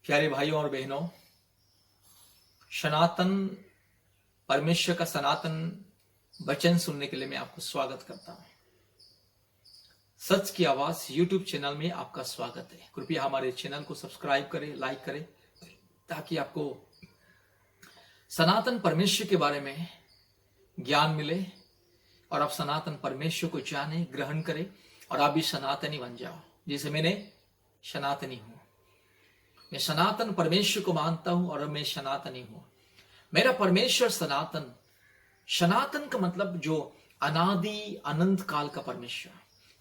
प्यारे भाइयों और बहनों, सनातन परमेश्वर का सनातन वचन सुनने के लिए मैं आपको स्वागत करता हूं। सच की आवाज यूट्यूब चैनल में आपका स्वागत है। कृपया हमारे चैनल को सब्सक्राइब करें, लाइक करें, ताकि आपको सनातन परमेश्वर के बारे में ज्ञान मिले और आप सनातन परमेश्वर को जाने, ग्रहण करें और आप भी सनातनी बन जाओ, जैसे मैंने सनातनी हूं। मैं सनातन परमेश्वर को मानता हूं और मैं सनातनी हूं। मेरा परमेश्वर सनातन। सनातन का मतलब जो अनादि अनंत काल का परमेश्वर,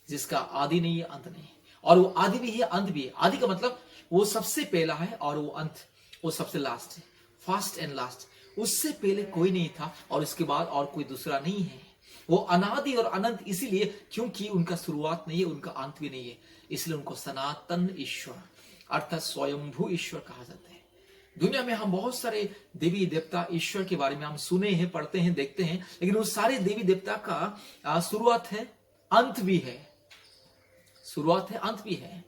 जिसका आदि नहीं है, अंत नहीं, और वो आदि भी है, अंत भी है। आदि का मतलब वो सबसे पहला है और वो अंत, वो सबसे लास्ट है, फर्स्ट एंड लास्ट। उससे पहले कोई नहीं था और इसके बाद और कोई दूसरा नहीं है। वो अनादि और अनंत इसीलिए क्योंकि उनका शुरुआत नहीं है, उनका अंत भी नहीं है, इसलिए उनको सनातन ईश्वर अर्थात स्वयंभू ईश्वर कहा जाता है। दुनिया में हम बहुत सारे देवी देवता ईश्वर के बारे में हम सुने हैं, पढ़ते हैं, देखते हैं, लेकिन उस सारे देवी देवता का शुरुआत है, अंत भी है। शुरुआत है, अंत भी है।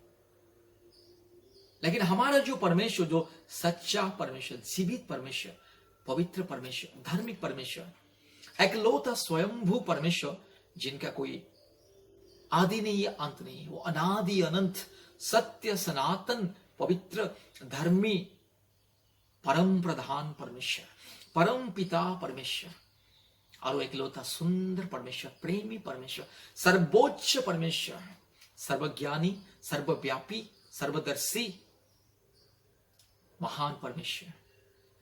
लेकिन हमारा जो परमेश्वर, जो सच्चा परमेश्वर, जीवित परमेश्वर, पवित्र परमेश्वर, धार्मिक परमेश्वर, एकलौता स्वयंभू परमेश्वर, जिनका कोई आदि नहीं है, अंत नहीं है, वो अनादि अनंत सत्य सनातन पवित्र धर्मी परम प्रधान परमेश्वर, परम पिता परमेश्वर और एकलौता सुंदर परमेश्वर, प्रेमी परमेश्वर, सर्वोच्च परमेश्वर, सर्वज्ञानी, सर्वव्यापी, सर्वदर्शी, महान परमेश्वर,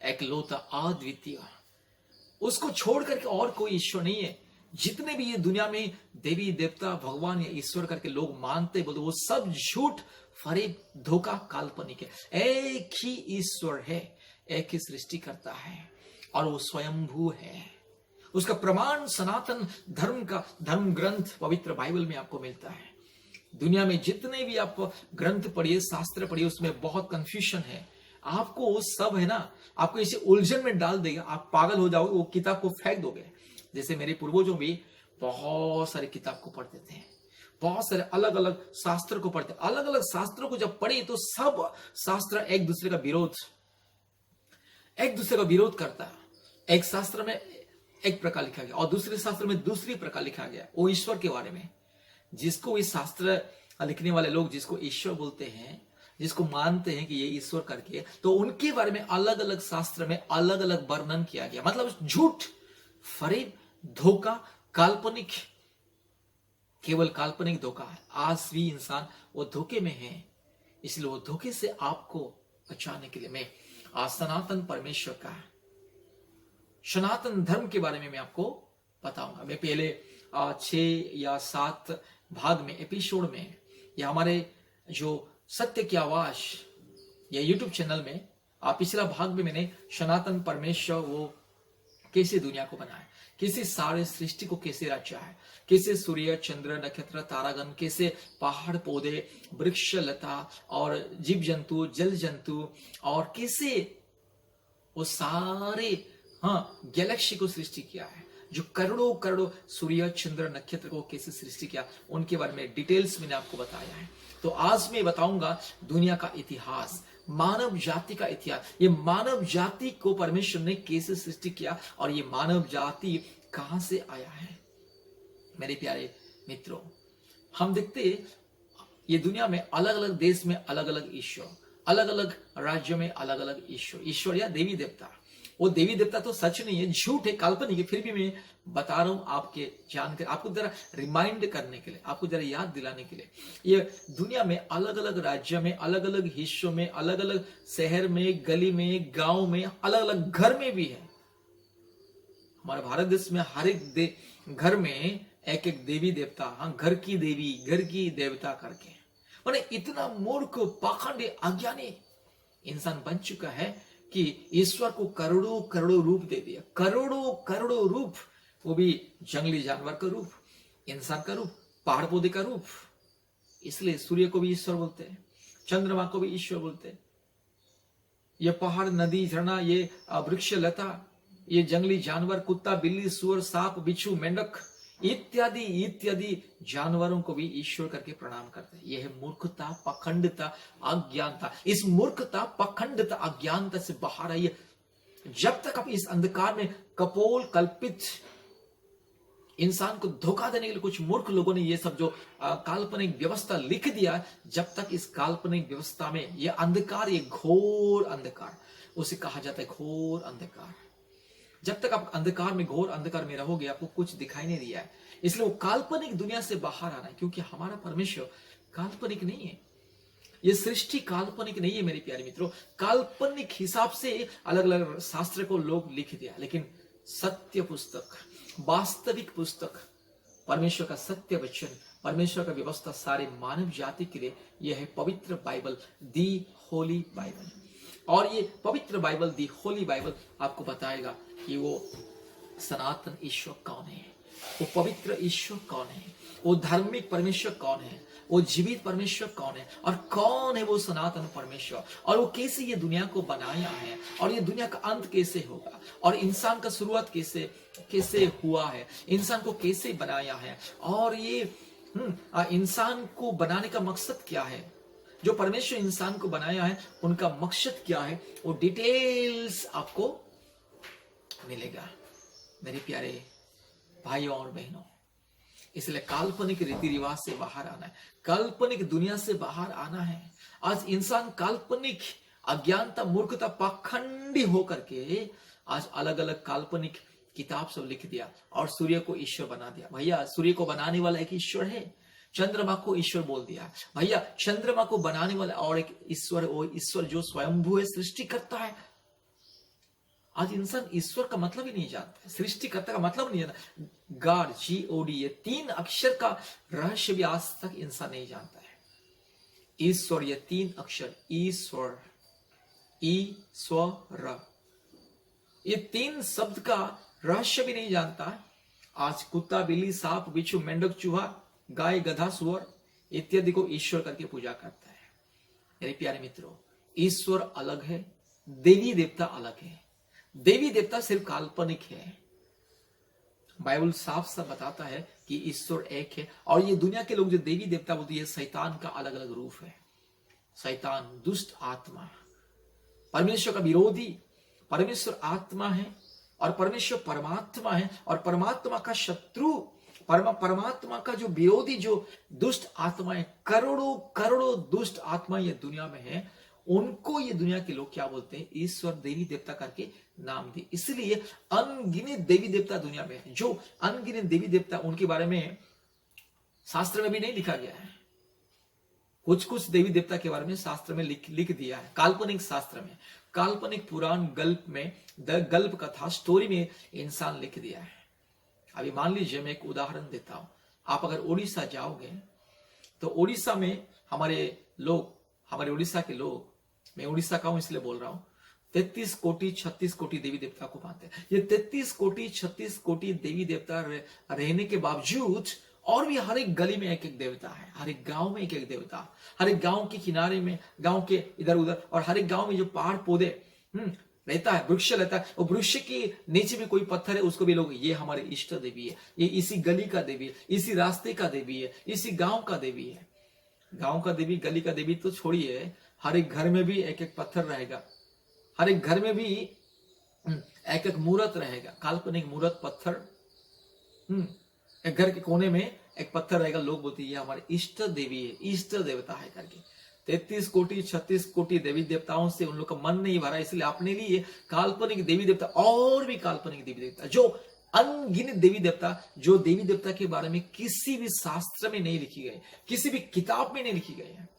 एकलौता अद्वितीय। उसको छोड़ करके और कोई ईश्वर नहीं है। जितने भी ये दुनिया में देवी देवता भगवान या ईश्वर करके लोग मानते बोलते, वो सब झूठ, फरेब, धोखा, काल्पनिक है। एक ही ईश्वर है, एक ही सृष्टि करता है और वो स्वयंभू है। उसका प्रमाण सनातन धर्म का धर्म ग्रंथ पवित्र बाइबल में आपको मिलता है। दुनिया में जितने भी आप ग्रंथ पढ़िए, शास्त्र पढ़िए, उसमें बहुत कंफ्यूजन है। आपको वो सब है ना, आपको इसे उलझन में डाल देगा, आप पागल हो जाओगे, वो किताब को फेंक दोगे। जैसे मेरे पूर्वजों भी बहुत सारे किताब को पढ़ते थे, बहुत सारे अलग अलग शास्त्र को पढ़ते। अलग अलग शास्त्रों को जब पढ़े तो सब शास्त्र एक दूसरे का विरोध करता है। एक शास्त्र में एक प्रकार लिखा गया और दूसरे शास्त्र में दूसरी प्रकार लिखा गया, वो ईश्वर के बारे में। जिसको इस शास्त्र लिखने वाले लोग जिसको ईश्वर बोलते हैं, जिसको मानते हैं कि ये ईश्वर करके, तो उनके बारे में अलग अलग शास्त्र में अलग अलग वर्णन किया गया। मतलब झूठ, फरेब, धोखा, काल्पनिक, केवल काल्पनिक धोखा है। आज भी इंसान वो धोखे में है, इसलिए वो धोखे से आपको बचाने के लिए मैं आज सनातन परमेश्वर का सनातन धर्म के बारे में मैं आपको बताऊंगा। मैं पहले 6 या 7 भाग में, एपिसोड में, या हमारे जो सत्य की आवाज या यूट्यूब चैनल में पिछला भाग में मैंने सनातन परमेश्वर वो कैसे दुनिया को बनाया, कैसे सारे सृष्टि को कैसे रचा है, कैसे सूर्य, चंद्र, नक्षत्र, तारागण, कैसे पहाड़, पौधे, वृक्ष, लता और जीव जंतु, जल जंतु, और कैसे वो सारे गैलेक्सी को सृष्टि किया है। जो करोड़ों करोड़ों सूर्य, चंद्र, नक्षत्र को कैसे सृष्टि किया, उनके बारे में डिटेल्स मैंने आपको बताया है। तो आज मैं बताऊंगा दुनिया का इतिहास, मानव जाति का इतिहास। ये मानव जाति को परमेश्वर ने कैसे सृष्टि किया और ये मानव जाति कहां से आया है। मेरे प्यारे मित्रों, हम देखते ये दुनिया में अलग अलग देश में अलग अलग ईश्वर, अलग अलग राज्यों में अलग अलग ईश्वर या देवी देवता। वो देवी देवता तो सच नहीं है, झूठ है, काल्पनिक है, फिर भी मैं बता रहा हूं आपके जानकर, आपको जरा रिमाइंड करने के लिए, आपको जरा याद दिलाने के लिए। ये दुनिया में अलग अलग राज्य में, अलग अलग हिस्सों में, अलग अलग शहर में, गली में, गांव में, अलग अलग घर में भी है। हमारे भारत देश में हर एक घर में एक एक देवी देवता, घर की देवी, घर की देवता करके, माने इतना मूर्ख, पाखंडी, अज्ञानी इंसान बन चुका है कि ईश्वर को करोड़ों करोड़ों रूप दे दिया। करोड़ों करोड़ों रूप, वो भी जंगली जानवर का रूप, इंसान का रूप, पहाड़ पौधे का रूप। इसलिए सूर्य को भी ईश्वर बोलते हैं, चंद्रमा को भी ईश्वर बोलते हैं। ये पहाड़, नदी, झरना, ये वृक्ष, लता, ये जंगली जानवर, कुत्ता, बिल्ली, सुअर, सांप, बिच्छू, मेंढक, इत्यादि इत्यादि जानवरों को भी ईश्वर करके प्रणाम करते हैं। यह है मूर्खता, पखंडता, अज्ञानता। इस मूर्खता, पखंडता, अज्ञानता से बाहर आइए। जब तक आप इस अंधकार में कपोल कल्पित इंसान को धोखा देने के लिए कुछ मूर्ख लोगों ने ये सब जो काल्पनिक व्यवस्था लिख दिया, जब तक इस काल्पनिक व्यवस्था में ये अंधकार, ये घोर अंधकार, उसे कहा जाता है घोर अंधकार। जब तक आप अंधकार में, घोर अंधकार में रहोगे, आपको कुछ दिखाई नहीं दिया है। इसलिए वो काल्पनिक दुनिया से बाहर आना है, क्योंकि हमारा परमेश्वर काल्पनिक नहीं है। ये सृष्टि काल्पनिक नहीं है मेरे प्यारे मित्रों। काल्पनिक हिसाब से अलग अलग शास्त्र को लोग लिख दिया, लेकिन सत्य पुस्तक, वास्तविक पुस्तक, परमेश्वर का सत्य वचन, परमेश्वर का व्यवस्था सारे मानव जाति के लिए यह है पवित्र बाइबल, दी होली बाइबल। और ये पवित्र बाइबल, दी होली बाइबल आपको बताएगा कि वो सनातन ईश्वर कौन है, वो पवित्र ईश्वर कौन है, वो धार्मिक परमेश्वर कौन है, वो जीवित परमेश्वर कौन है, और कौन है वो सनातन परमेश्वर, और वो कैसे ये दुनिया को बनाया है, और ये दुनिया का अंत कैसे होगा, और इंसान का शुरुआत कैसे कैसे हुआ है, इंसान को कैसे बनाया है, और ये इंसान को बनाने का मकसद क्या है, जो परमेश्वर इंसान को बनाया है उनका मकसद क्या है, वो डिटेल्स आपको मिलेगा मेरे प्यारे भाइयों और बहनों। इसलिए काल्पनिक रीति रिवाज से बाहर आना है, काल्पनिक दुनिया से बाहर आना है। आज इंसान काल्पनिक अज्ञानता, मूर्खता, पाखंडी होकर के आज अलग अलग काल्पनिक किताब सब लिख दिया और सूर्य को ईश्वर बना दिया। भैया सूर्य को बनाने वाला एक ईश्वर है, चंद्रमा को ईश्वर बोल दिया। भैया चंद्रमा को बनाने वाला और एक ईश्वर, वो ईश्वर जो स्वयंभू है, सृष्टि करता है। आज इंसान ईश्वर का मतलब ही नहीं जानता, सृष्टिकर्ता का मतलब नहीं जानता। गॉड, GOD, ये 3 अक्षर का रहस्य भी आज तक इंसान नहीं जानता है। ईश्वर, ये 3 अक्षर, ईश्वर, ईश्वर, ये 3 शब्द का रहस्य भी नहीं जानता। आज कुत्ता, बिल्ली, सांप, बिच्छू, मेंढक, चूहा, गाय, गधा, सुअर इत्यादि को ईश्वर करके पूजा करता है। मेरे प्यारे मित्रों, ईश्वर अलग है, देवी देवता अलग है। देवी देवता सिर्फ काल्पनिक है। बाइबल साफ साफ बताता है कि ईश्वर एक है, और ये दुनिया के लोग जो देवी देवता बोलते हैं, शैतान का अलग अलग रूप है। शैतान दुष्ट आत्मा, परमेश्वर का विरोधी। परमेश्वर आत्मा है और परमेश्वर परमात्मा है, और परमात्मा का शत्रु, परमात्मा का जो विरोधी, जो दुष्ट आत्माएं, करोड़ों करोड़ों दुष्ट आत्मा ये दुनिया में है, उनको ये दुनिया के लोग क्या बोलते हैं, ईश्वर, देवी देवता करके नाम दिए। इसलिए अनगिनत देवी देवता दुनिया में है। जो अनगिनत देवी देवता, उनके बारे में शास्त्र में भी नहीं लिखा गया है। कुछ कुछ देवी देवता के बारे में शास्त्र में लिख दिया है, काल्पनिक शास्त्र में, काल्पनिक पुराण गल्प में, गल्प कथा, स्टोरी में इंसान लिख दिया है। अभी मान लीजिए मैं एक उदाहरण देता हूं। आप अगर उड़ीसा जाओगे तो उड़ीसा में हमारे उड़ीसा के लोग, मैं उड़ीसा का हूं इसलिए बोल रहा हूं, 33 कोटि 36 कोटि देवी देवता को मानते हैं। ये 33 कोटि 36 कोटि देवी देवता रहने के बावजूद और भी हर एक गली में एक एक देवता है, हर एक गांव में एक एक देवता, हर एक गांव के किनारे में, गांव के इधर उधर, और हर एक गांव में जो पहाड़ पौधे रहता है, वृक्ष रहता है, और वृक्ष के नीचे में कोई पत्थर है, उसको भी लोग, ये हमारे इष्ट देवी है, ये इसी गली का देवी है, इसी रास्ते का देवी है, इसी गांव का देवी है। गांव का देवी, गली का देवी तो छोड़िए, हर एक घर में भी एक एक पत्थर रहेगा, हर एक घर में भी एक एक मूर्त रहेगा, काल्पनिक मूर्त, पत्थर। एक घर के कोने में एक पत्थर रहेगा, लोग बोलते हैं ये हमारे इष्ट देवी है, इष्ट देवता है करके। 33 कोटि 36 कोटि देवी देवताओं से उन लोग का मन नहीं भरा, इसलिए अपने लिए काल्पनिक देवी देवता, और भी काल्पनिक देवी देवता, जो अनगिनत देवी देवता, जो देवी देवता के बारे में किसी भी शास्त्र में नहीं लिखी गई, किसी भी किताब में नहीं लिखी गई है।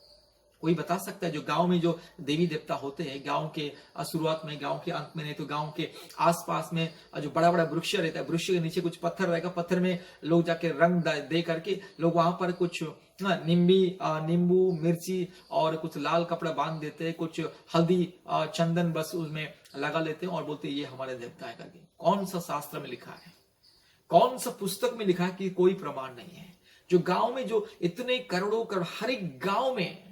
कोई बता सकता है जो गांव में जो देवी देवता होते हैं, गांव के शुरुआत में, गांव के अंत में, नहीं तो गांव के आसपास में जो बड़ा बड़ा वृक्ष रहता है, वृक्ष के नीचे कुछ पत्थर रहेगा, पत्थर में लोग जाके रंग दे करके लोग वहां पर कुछ नींबू, मिर्ची और कुछ लाल कपड़ा बांध देते हैं, कुछ हल्दी, चंदन बस उसमें लगा लेते हैं और बोलते हैं ये हमारे देवता है करके। कौन सा शास्त्र में लिखा है, कौन सा पुस्तक में लिखा है कि कोई प्रमाण नहीं है। जो गांव में जो इतने करोड़ों करोड़, हर एक गांव में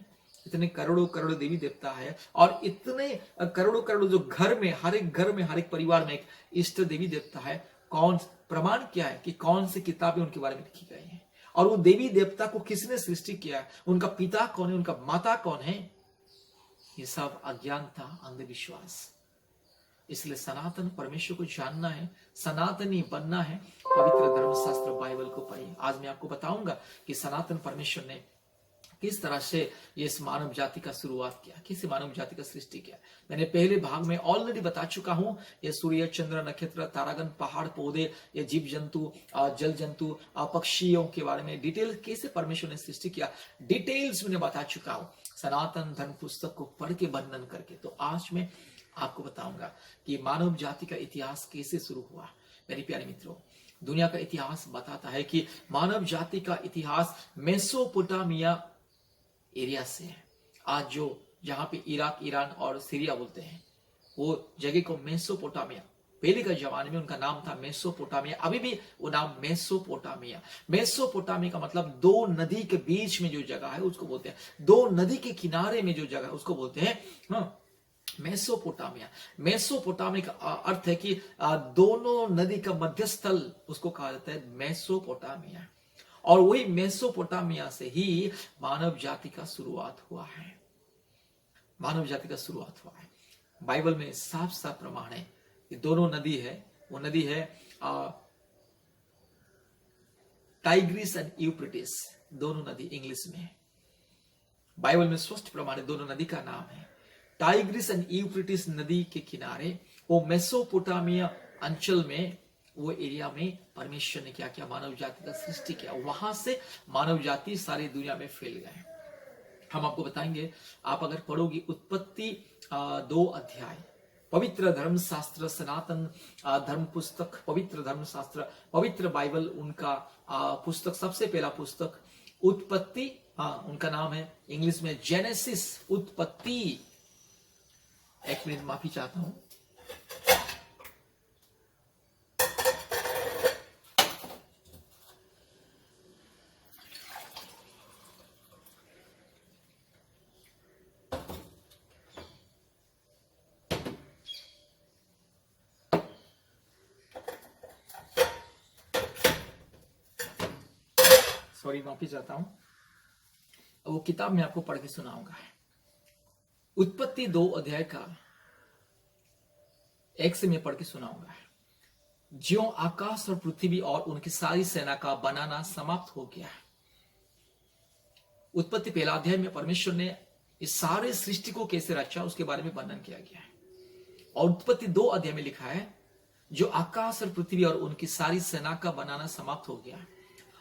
इतने करोड़ों करोड़ देवी देवता है, और इतने करोड़ों करोड़ जो घर में, हर एक घर में, हर एक परिवार में एक इष्ट देवी देवता है, कौन प्रमाण क्या है कि कौन सी किताबें उनके बारे में लिखी गई हैं, और वो देवी देवता को किसने सृष्टि किया है, उनका पिता कौन है, उनका माता कौन है, ये सब अज्ञानता, अंधविश्वास। इसलिए सनातन परमेश्वर को जानना है, सनातनी बनना है, पवित्र धर्मशास्त्र बाइबल को पढ़िए। आज मैं आपको बताऊंगा कि सनातन परमेश्वर ने किस तरह से ये इस मानव जाति का शुरुआत किया, किस मानव जाति का सृष्टि किया। मैंने पहले भाग में ऑलरेडी बता चुका हूं, ये सूर्य, चंद्र, नक्षत्र, तारागण, पहाड़, पौधे, ये जीव जंतु, जल जंतु, पक्षियों के बारे में डिटेल कैसे परमेश्वर ने सृष्टि किया, डिटेल्स मैंने बता चुका हूं सनातन धर्म पुस्तक को पढ़ के वर्णन करके। तो आज मैं आपको बताऊंगा कि मानव जाति का इतिहास कैसे शुरू हुआ। मेरे प्यारे मित्रों, दुनिया का इतिहास बताता है कि मानव जाति का इतिहास मेसोपोटामिया एरिया से है। आज जो जहां पे इराक, ईरान और सीरिया बोलते हैं, वो जगह को मेसोपोटामिया, पहले का जमाने में उनका नाम था मेसोपोटामिया, अभी भी वो नाम मेसोपोटामिया। मेसोपोटामिया का मतलब दो नदी के बीच में जो जगह है उसको बोलते हैं, दो नदी के किनारे में जो जगह है उसको बोलते हैं मेसोपोटामिया। मेसोपोटामिया का अर्थ है कि दोनों नदी का मध्यस्थल, उसको कहा जाता है मेसोपोटामिया। और वही मेसोपोटामिया से ही मानव जाति का शुरुआत हुआ है, मानव जाति का शुरुआत हुआ है। बाइबल में साफ साफ प्रमाण है कि दोनों नदी है, वो नदी है टाइग्रिस एंड यूफ्रेटिस, दोनों नदी इंग्लिश में है। बाइबल में स्पष्ट प्रमाण है, दोनों नदी का नाम है टाइग्रिस एंड यूफ्रेटिस। नदी के किनारे वो मेसोपोटामिया अंचल में, वो एरिया में परमेश्वर ने क्या किया, मानव जाति का सृष्टि किया। वहां से मानव जाति सारी दुनिया में फैल गए। हम आपको बताएंगे, आप अगर पढ़ोगे उत्पत्ति 2 अध्याय, पवित्र धर्मशास्त्र, सनातन धर्म पुस्तक, पवित्र धर्मशास्त्र, पवित्र बाइबल, उनका पुस्तक, सबसे पहला पुस्तक उत्पत्ति, उनका नाम है इंग्लिश में जेनेसिस, उत्पत्ति। एक मिनट माफी चाहता हूं। सॉरी, माफी चाहता हूं। वो किताब मैं आपको पढ़ के सुनाऊंगा। उत्पत्ति 2 अध्याय का 1 से मैं पढ़ के सुनाऊंगा। ज्यों आकाश और पृथ्वी और उनकी सारी सेना का बनाना समाप्त हो गया। उत्पत्ति 1 अध्याय में परमेश्वर ने इस सारे सृष्टि को कैसे रचा उसके बारे में वर्णन किया गया है। और उत्पत्ति 2 अध्याय में लिखा है, जो आकाश और पृथ्वी और उनकी सारी सेना का बनाना समाप्त हो गया,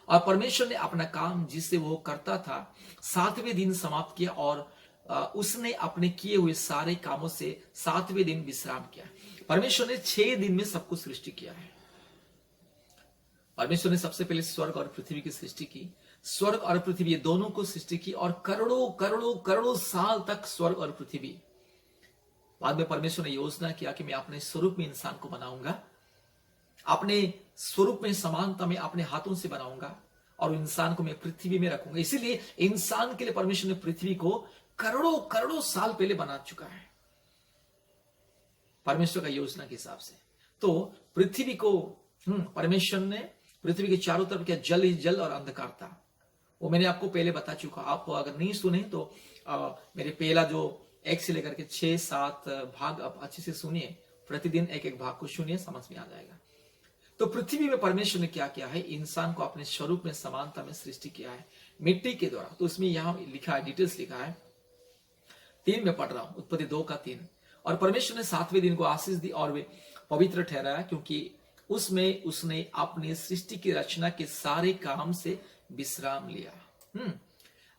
और परमेश्वर ने अपना काम जिससे वो करता था 7वें दिन समाप्त किया, और उसने अपने किए हुए सारे कामों से 7वें दिन विश्राम किया। परमेश्वर ने 6 दिन में सब कुछ सृष्टि किया है। परमेश्वर ने सबसे पहले स्वर्ग और पृथ्वी की सृष्टि की, स्वर्ग और पृथ्वी दोनों को सृष्टि की, और करोड़ों करोड़ों करोड़ों साल तक स्वर्ग और पृथ्वी। बाद में परमेश्वर ने योजना किया कि मैं अपने स्वरूप में इंसान को बनाऊंगा, अपने स्वरूप में समानता में अपने हाथों से बनाऊंगा, और इंसान को मैं पृथ्वी में रखूंगा। इसीलिए इंसान के लिए परमेश्वर ने पृथ्वी को करोड़ों करोड़ों साल पहले बना चुका है, परमेश्वर का योजना के हिसाब से। तो पृथ्वी को परमेश्वर ने, पृथ्वी के चारों तरफ क्या जल ही जल और अंधकार था, वो मैंने आपको पहले बता चुका। आप अगर नहीं सुने तो मेरे पहला जो 1 से लेकर के 6-7 भाग आप अच्छे से सुनिए, प्रतिदिन एक एक भाग को सुनिए, समझ में आ जाएगा। तो पृथ्वी में परमेश्वर ने क्या किया है, इंसान को अपने स्वरूप में समानता में सृष्टि किया है मिट्टी के द्वारा। तो उसमें यहां लिखा है, डिटेल्स लिखा है, 3 में पढ़ रहा हूं, उत्पत्ति 2 का 3। और परमेश्वर ने 7वें दिन को आशीष दी और वे पवित्र ठहराया, क्योंकि उसमें उसने अपनी सृष्टि की रचना के सारे काम से विश्राम लिया।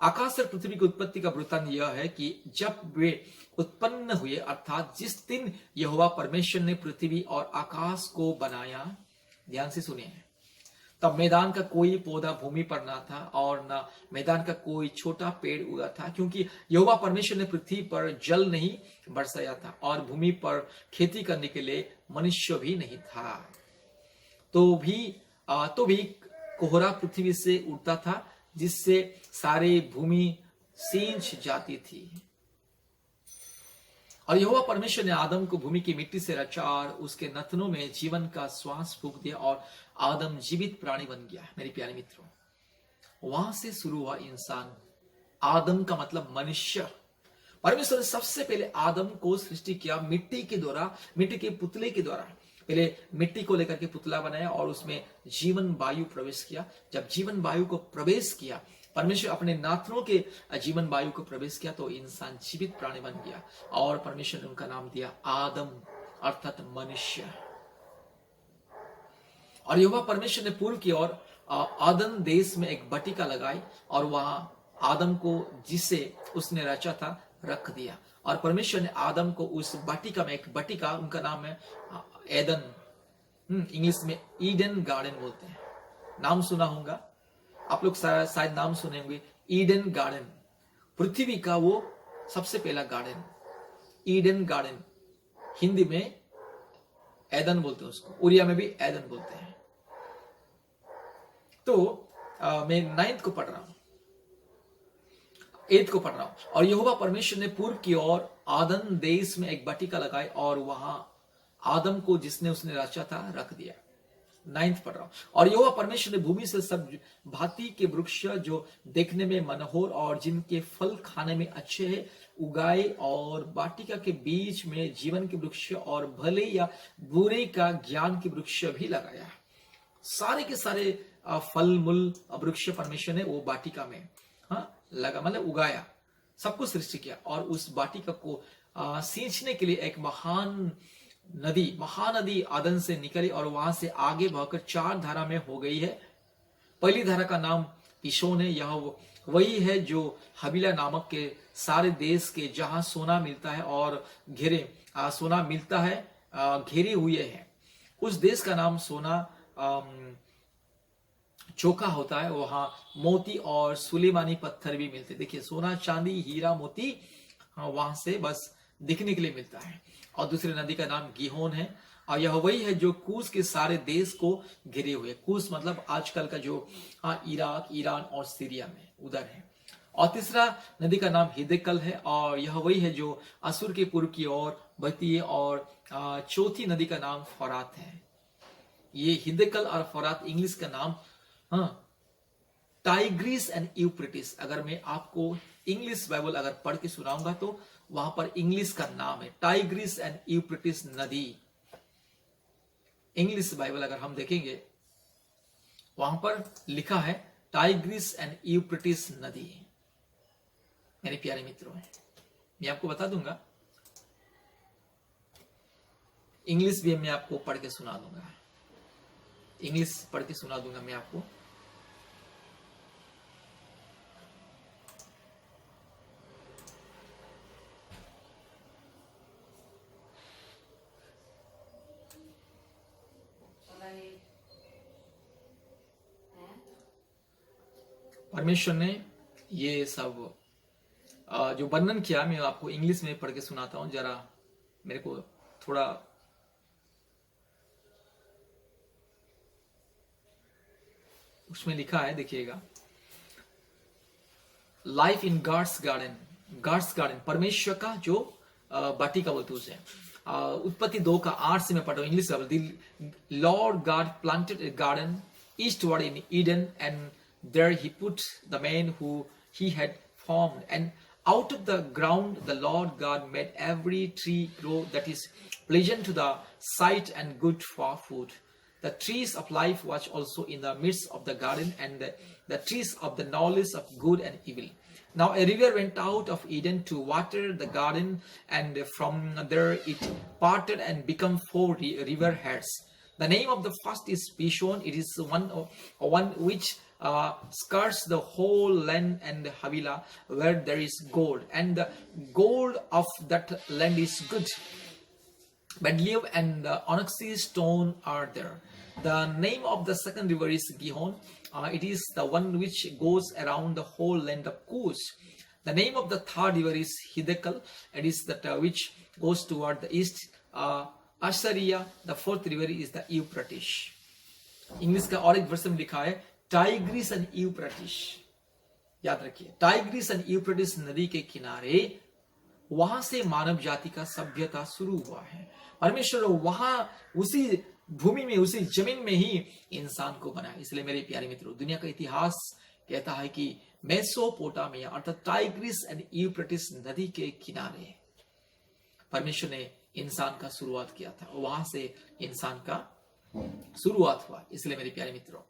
आकाश और पृथ्वी की उत्पत्ति का वृत्तांत यह है कि जब वे उत्पन्न हुए, अर्थात जिस दिन यहोवा परमेश्वर ने पृथ्वी और आकाश को बनाया, ध्यान से सुनिए, तब मैदान का कोई पौधा भूमि पर ना था, और न मैदान का कोई छोटा पेड़ उगा था, क्योंकि यहोवा परमेश्वर ने पृथ्वी पर जल नहीं बरसाया था, और भूमि पर खेती करने के लिए मनुष्य भी नहीं था। तो भी कोहरा पृथ्वी से उड़ता था, जिससे सारी भूमि सींच जाती थी। और यहोवा परमेश्वर ने आदम को भूमि की मिट्टी से रचा और उसके नथनों में जीवन का श्वास फूंक दिया और आदम जीवित प्राणी बन गया। मेरे प्यारे मित्रों, वहां से शुरू हुआ इंसान। आदम का मतलब मनुष्य। परमेश्वर ने सबसे पहले आदम को सृष्टि किया मिट्टी के द्वारा, मिट्टी के पुतले के द्वारा। पहले मिट्टी को लेकर के पुतला बनाया और उसमें जीवन वायु प्रवेश किया। जब जीवन वायु को प्रवेश किया, परमेश्वर अपने नाथनों के जीवन वायु को प्रवेश किया, तो इंसान जीवित प्राणी बन गया और परमेश्वर ने उनका नाम दिया आदम, अर्थात मनुष्य। और यहोवा परमेश्वर ने पूर्व की ओर आदन देश में एक बटिका लगाई और वहां आदम को जिसे उसने रचा था रख दिया। और परमेश्वर ने आदम को उस बटिका में, एक बटिका, उनका नाम है एदन, इंग्लिश में ईडन गार्डन बोलते हैं। नाम सुना होगा आप लोग, शायद नाम सुने होंगे, ईडन गार्डन। पृथ्वी का वो सबसे पहला गार्डन, ईडन गार्डन। हिंदी में एदन बोलते हैं उसको, उड़िया में भी एदन बोलते हैं। तो मैं 9th को पढ़ रहा हूं, 8th को पढ़ रहा हूं। और यहोवा परमेश्वर ने पूर्व की ओर आदन देश में एक बटिका लगाई और वहां आदम को जिसने उसने रचा था रख दिया। 9th पढ़ रहा हूं। और यहोवा परमेश्वर ने भूमि से सब भांति के वृक्ष जो देखने में मनोहर और जिनके फल खाने में अच्छे हैं उगाए, और वाटिका के बीच में जीवन के वृक्ष और भले या बुरे का ज्ञान के वृक्ष भी लगाया। सारे के सारे फल मूल वृक्ष परमेश्वर ने वो वाटिका में लगा, मतलब उगाया, सब कुछ सृष्टि किया। और उस वाटिका को सींचने के लिए एक महानदी आदन से निकली और वहां से आगे बहकर 4 धारा में हो गई है। पहली धारा का नाम पिशोन है। यह वही है जो हबीला नामक के सारे देश के जहां सोना मिलता है और सोना मिलता है घेरे हुए हैं। उस देश का नाम सोना चोखा होता है। वहां मोती और सुलेमानी पत्थर भी मिलते। देखिए, सोना, चांदी, हीरा, मोती वहां से बस दिखने के लिए मिलता है। और दूसरी नदी का नाम गिहोन है। और यह वही है जो कूश के सारे देश को घिरे हुए। कूश मतलब आजकल का जो इराक, ईरान और सीरिया में उधर है। और तीसरा नदी का नाम हिदेकल है और यह वही है जो असुर के पूर्व की ओर बहती है। और चौथी नदी का नाम फरात है। ये हिदेकल और फरात इंग्लिश का नाम टाइग्रिस एंड यूफ्रेटिस। अगर मैं आपको इंग्लिश बाइबल अगर पढ़ के सुनाऊंगा तो वहां पर इंग्लिश का नाम है टाइग्रिस एंड यूफ्रेटिस नदी। इंग्लिश बाइबल अगर हम देखेंगे वहां पर लिखा है टाइग्रिस एंड यूफ्रेटिस नदी। मेरे प्यारे मित्रों, मैं आपको बता दूंगा, इंग्लिश भी मैं आपको पढ़ के सुना दूंगा, इंग्लिश पढ़ के सुना दूंगा मैं आपको। परमेश्वर ने ये सब जो वर्णन किया, मैं आपको इंग्लिश में पढ़ के सुनाता हूं। जरा मेरे को थोड़ा उसमें लिखा है, देखिएगा। Life in God's garden, God's garden, परमेश्वर का जो वाटिका बोलते उसे। उत्पत्ति 2 का 8 से मैं पढ़ रहा हूं इंग्लिश में। Lord God planted A garden eastward in Eden and there he put the man who he had formed, and out of the ground the Lord God made every tree grow that is pleasant to the sight and good for food. The trees of life was also in the midst of the garden, and the trees of the knowledge of good and evil. Now a river went out of Eden to water the garden, and from there it parted and became 4 river heads. The name of the first is Pishon. It is one which skirts the whole land and Havilah, where there is gold, and the gold of that land is good. Badliv and the onyx stone are there. The name of the second river is Gihon. It is the one which goes around the whole land of Cush. The name of the third river is Hiddekel. It is that which goes toward the east. Assyria. The fourth river is the Euphrates. English का और एक वर्ष में लिखा है Tigris and Euphrates. याद रखिए, Tigris and Euphrates नदी के किनारे वहां से मानव जाति का सभ्यता शुरू हुआ है। परमेश्वर वहां उसी भूमि में, उसी जमीन में ही इंसान को बनाया। इसलिए मेरे प्यारे मित्रों, दुनिया का इतिहास कहता है कि मेसोपोटामिया अर्थात टाइग्रिस एंड यूफ्रेटिस नदी के किनारे परमेश्वर ने इंसान का शुरुआत किया था, वहां से इंसान का शुरुआत हुआ। इसलिए मेरे प्यारे मित्रों,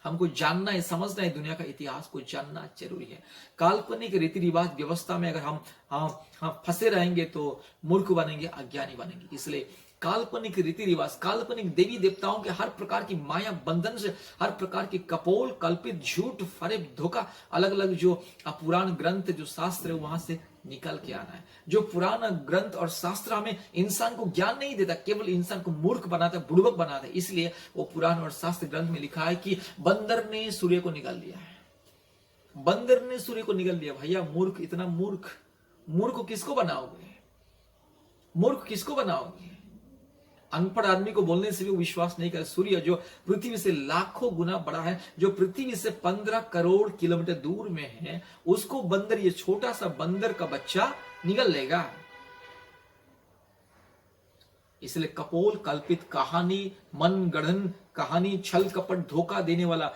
हमको जानना है, समझना है, दुनिया का इतिहास को जानना जरूरी है। काल्पनिक रीति रिवाज व्यवस्था में अगर हम फंसे रहेंगे तो मूर्ख बनेंगे, अज्ञानी बनेंगे। इसलिए काल्पनिक रीति रिवाज, काल्पनिक देवी देवताओं के हर प्रकार की माया बंधन से, हर प्रकार की कपोल, कल्पित, झूठ, फरेब, धोखा, अलग अलग जो पुराण ग्रंथ, जो शास्त्र है, वहां से निकल के आना है। जो पुराण ग्रंथ और शास्त्र हमें इंसान को ज्ञान नहीं देता, केवल इंसान को मूर्ख बनाता है, बुड़बक बनाता है। इसलिए वो पुराण और शास्त्र ग्रंथ में लिखा है कि बंदर ने सूर्य को निकाल लिया है, बंदर ने सूर्य को निकाल लिया। भैया मूर्ख, इतना मूर्ख, मूर्ख किसको बनाओगे? मूर्ख किसको बनाओगे? अनपढ़ आदमी को बोलने से भी वो विश्वास नहीं करे। सूर्य जो पृथ्वी से लाखों गुना बड़ा है, जो पृथ्वी से 15 करोड़ किलोमीटर दूर में है, उसको बंदर, ये छोटा सा बंदर का बच्चा निगल लेगा। इसलिए कपोल कल्पित कहानी, मन गढ़न कहानी, छल कपट, धोखा देने वाला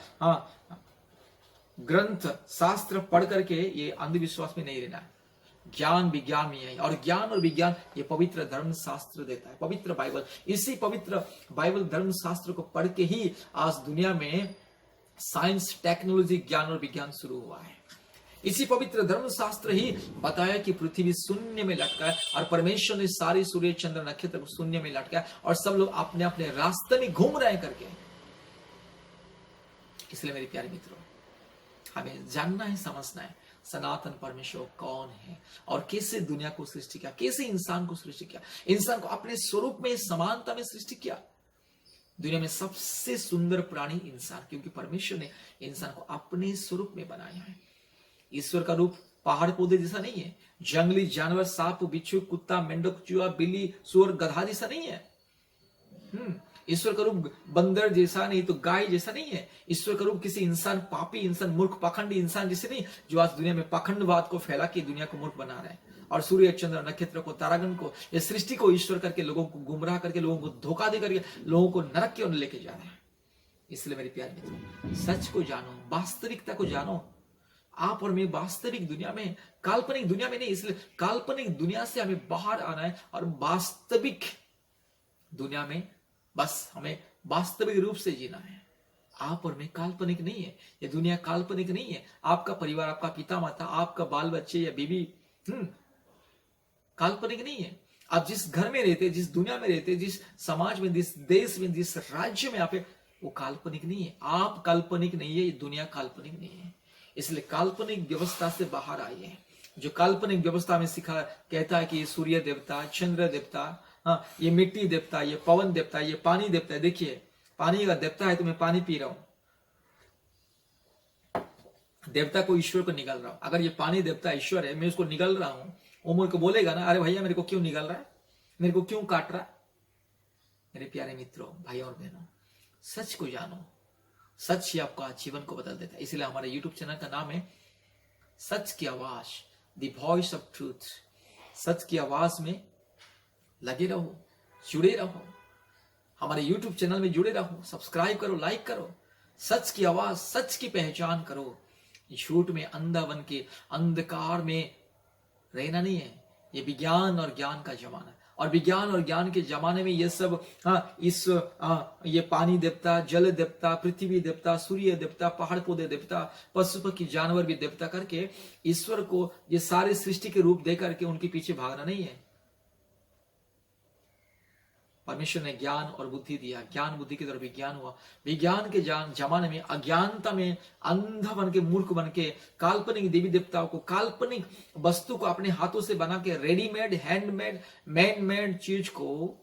ग्रंथ शास्त्र पढ़ करके ये अंधविश्वास में नहीं रहना है। ज्ञान विज्ञान में है, और ज्ञान और विज्ञान ये पवित्र धर्म शास्त्र देता है, पवित्र बाइबल। इसी पवित्र बाइबल धर्म शास्त्र को पढ़ के ही आज दुनिया में साइंस, टेक्नोलॉजी, ज्ञान और विज्ञान शुरू हुआ है। इसी पवित्र धर्म शास्त्र ही बताया कि पृथ्वी शून्य में लटका है और परमेश्वर ने सारे सूर्य चंद्र नक्षत्र को शून्य में लटका है और सब लोग अपने अपने रास्ते में घूम रहे हैं करके। इसलिए मेरे प्यारे मित्रों, हमें जानना है, समझना है सनातन परमेश्वर कौन है और कैसे दुनिया को सृष्टि किया, कैसे इंसान को सृष्टि किया, इंसान को अपने स्वरूप में, समानता में सृष्टि किया। दुनिया में सबसे सुंदर प्राणी इंसान, क्योंकि परमेश्वर ने इंसान को अपने स्वरूप में बनाया है। ईश्वर का रूप पहाड़ पौधे जैसा नहीं है, जंगली जानवर, सांप, बिच्छू, कुत्ता, मेंढक, चूहा, बिल्ली, सुअर, गधा जैसा नहीं है। ईश्वर का रूप बंदर जैसा नहीं, तो गाय जैसा नहीं है। ईश्वर का रूप किसी इंसान, पापी इंसान, मूर्ख, पाखंडी इंसान जैसे नहीं, जो आज दुनिया में पाखंडवाद को फैला के दुनिया को मूर्ख बना रहे हैं और सूर्य चंद्र नक्षत्र को, तारागण को, ये सृष्टि को ईश्वर करके लोगों को गुमराह करके, लोगों को धोखा दे करके लोगों को नरक की ओर लेके जा रहे हैं। इसलिए मेरे प्यारे मित्रों, सच को जानो, वास्तविकता को जानो। आप और मैं वास्तविक दुनिया में, काल्पनिक दुनिया में नहीं। इसलिए काल्पनिक दुनिया से हमें बाहर आना है और वास्तविक दुनिया में बस हमें वास्तविक रूप से जीना है। आप और मैं काल्पनिक नहीं है, ये दुनिया काल्पनिक नहीं है। आपका परिवार, आपका पिता माता, आपका बाल बच्चे या बीवी काल्पनिक नहीं है। आप जिस घर में रहते, जिस दुनिया में रहते, जिस समाज में, जिस देश में, जिस राज्य में आप है, वो काल्पनिक नहीं है। आप काल्पनिक नहीं है, ये दुनिया काल्पनिक नहीं है। इसलिए काल्पनिक व्यवस्था से बाहर आइए। जो काल्पनिक व्यवस्था में सिखा कहता है कि सूर्य देवता, चंद्र देवता, ये मिट्टी देवता, ये पवन देवता, ये पानी देवता है। देखिए, पानी का देवता है तो मैं पानी पी रहा हूं, देवता को, ईश्वर को निगल रहा हूं। अगर ये पानी देवता ईश्वर है, मैं उसको निगल रहा हूं, वो मुझे को बोलेगा ना, अरे भैया मेरे को क्यों निगल रहा है, मेरे को क्यों काट रहा है? मेरे प्यारे मित्रों, भाई और बहनों, सच को जानो। सच ही आपका जीवन को बदल देता है। इसलिए हमारे YouTube चैनल का नाम है सच की आवाज, द वॉइस ऑफ ट्रूथ। सच की आवाज में लगे रहो, जुड़े रहो, हमारे YouTube चैनल में जुड़े रहो, सब्सक्राइब करो, लाइक करो। सच की आवाज, सच की पहचान करो। झूठ में अंधा बन के अंधकार में रहना नहीं है। ये विज्ञान और ज्ञान का जमाना है, और विज्ञान और ज्ञान के जमाने में ये सब ये पानी देवता, जल देवता, पृथ्वी देवता, सूर्य देवता, पहाड़ पौधे देवता, पशु पक्षी जानवर भी देवता करके ईश्वर को ये सारे सृष्टि के रूप दे करके उनके पीछे भागना नहीं है। परमेश्वर ने ज्ञान और बुद्धि दिया, ज्ञान बुद्धि की तरफ विज्ञान हुआ। विज्ञान के जमाने में, अज्ञानता में अंधा बन के, मूर्ख बन के, काल्पनिक देवी देवताओं को, काल्पनिक वस्तु को अपने हाथों से बना के, रेडीमेड, हैंडमेड, मैनमेड चीज को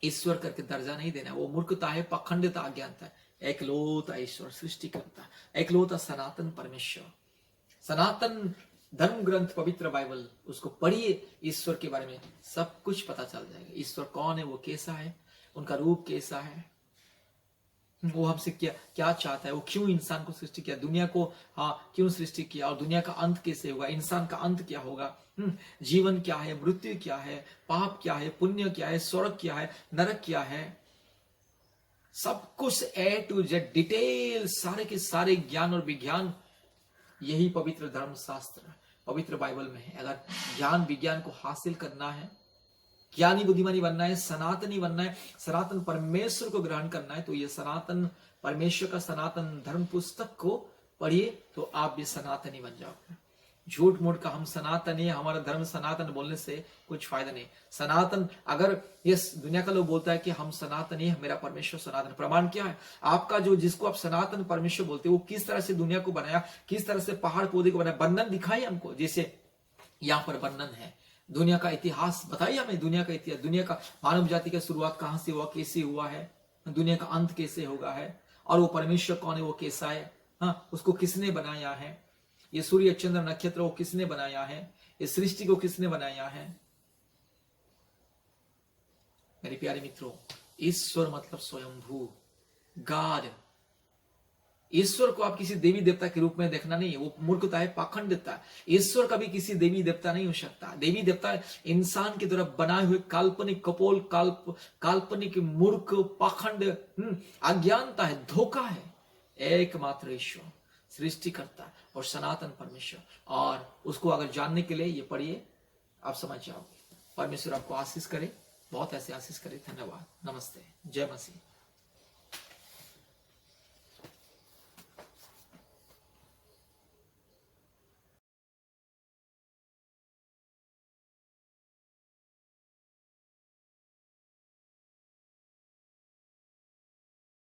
ईश्वर करके दर्जा नहीं देना। वो मूर्खता है, पाखंडता, अज्ञानता है। एकलौता ईश्वर सृष्टि करता, एकलौता सनातन परमेश्वर, सनातन धर्म ग्रंथ पवित्र बाइबल, उसको पढ़िए। ईश्वर के बारे में सब कुछ पता चल जाएगा। ईश्वर कौन है, वो कैसा है, उनका रूप कैसा है, वो हमसे क्या चाहता है, वो क्यों इंसान को सृष्टि किया, दुनिया को क्यों सृष्टि किया, और दुनिया का अंत कैसे होगा, इंसान का अंत क्या होगा। जीवन क्या है, मृत्यु क्या है, पाप क्या है, पुण्य क्या है, स्वर्ग क्या है, नरक क्या है, सब कुछ ए टू जेड डिटेल, सारे के सारे ज्ञान और विज्ञान यही पवित्र धर्मशास्त्र, पवित्र बाइबल में है। अगर ज्ञान विज्ञान को हासिल करना है, ज्ञानी बुद्धिमानी बनना है, सनातनी बनना है, सनातन परमेश्वर को ग्रहण करना है, तो ये सनातन परमेश्वर का सनातन धर्म पुस्तक को पढ़िए, तो आप भी सनातनी बन जाओगे। झूठ मूठ का हम सनातनी, हमारा धर्म सनातन बोलने से कुछ फायदा नहीं। सनातन, अगर ये दुनिया का लोग बोलता है कि हम सनातनी है, मेरा परमेश्वर सनातन, प्रमाण क्या है? आपका जो, जिसको आप सनातन परमेश्वर बोलते हो, वो किस तरह से दुनिया को बनाया, किस तरह से पहाड़ पौधे को बनाया, बंधन दिखाई हमको। जैसे यहाँ पर बंधन है, दुनिया का इतिहास बताइए हमें, दुनिया का इतिहास, दुनिया का मानव जाति का शुरुआत कहां से हुआ, कैसे हुआ है, दुनिया का अंत कैसे होगा है, और वो परमेश्वर कौन है, वो कैसा है, हाँ, उसको किसने बनाया है, ये सूर्य चंद्र नक्षत्र वो किसने बनाया है, इस सृष्टि को किसने बनाया है। मेरे प्यारे मित्रों, ईश्वर मतलब स्वयंभू, गॉड। ईश्वर को आप किसी देवी देवता के रूप में देखना नहीं है, वो मूर्खता है, पाखंडता है। ईश्वर कभी किसी देवी देवता नहीं हो सकता। देवी देवता इंसान की तरफ बनाए हुए काल्पनिक कपोल, काल्पनिक मूर्ख, पाखंड, अज्ञानता है, धोखा है। एकमात्र ईश्वर सृष्टिकर्ता और सनातन परमेश्वर, और उसको अगर जानने के लिए ये पढ़िए, आप समझ जाओगे। परमेश्वर आपको आशीष करे, बहुत ऐसे आशीष करे। धन्यवाद, नमस्ते, जय मसीह।